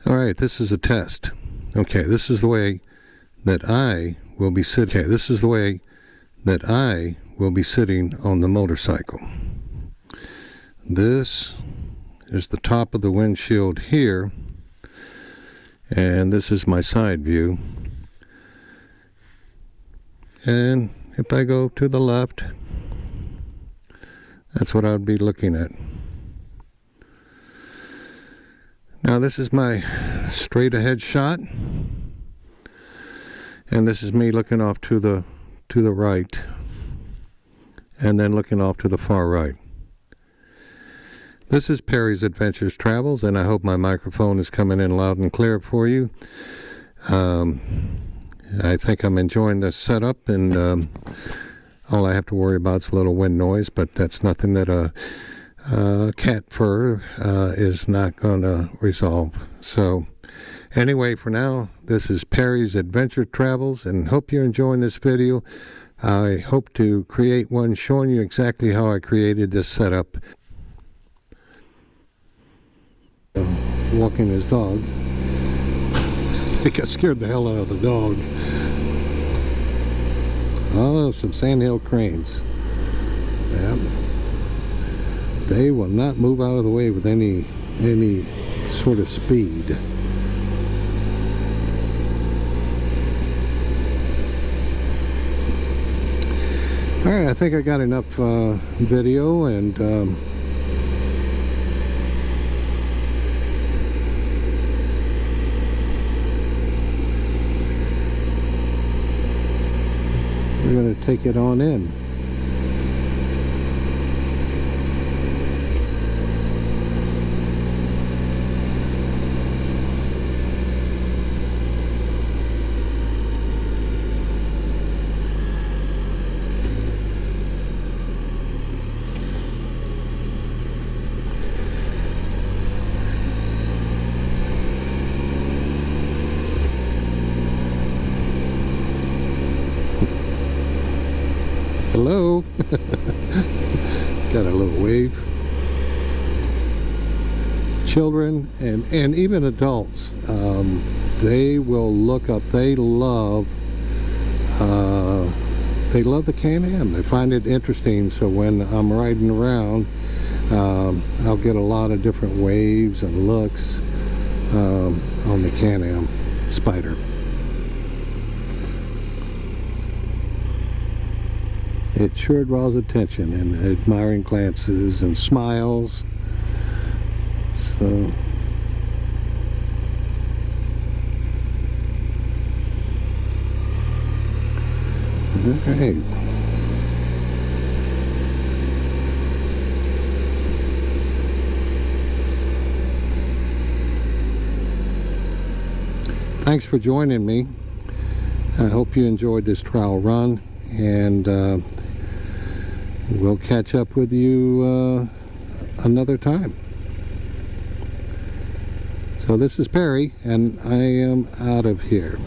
Alright, this is a test. Okay, this is the way that I will be sitting. Okay, this is the way that I will be sitting on the motorcycle. This is the top of the windshield here, and this is my side view. And if I go to the left, that's what I would be looking at. Now this is my straight ahead shot, and this is me looking off to the right, and then looking off to the far right. This is Perry's Adventures Travels, and I hope my microphone is coming in loud and clear for you. I think I'm enjoying this setup, and all I have to worry about is a little wind noise, but that's nothing that a cat fur is not going to resolve. So anyway, for now, this is Perry's Adventure Travels, and hope you're enjoying this video. I hope to create one showing you exactly how I created this setup. Walking his dog. I think I scared the hell out of the dog. Oh, some sandhill cranes. Yep. They will not move out of the way with any sort of speed. Alright, I think I got enough video, and we're going to take it on in. Hello. Got a little wave. Children and even adults, they will look up. They love the Can-Am. They find it interesting. So when I'm riding around, I'll get a lot of different waves and looks on the Can-Am Spyder. It sure draws attention and admiring glances and smiles. So, alright. Thanks for joining me. I hope you enjoyed this trial run, and we'll catch up with you another time. So this is Perry, and I am out of here.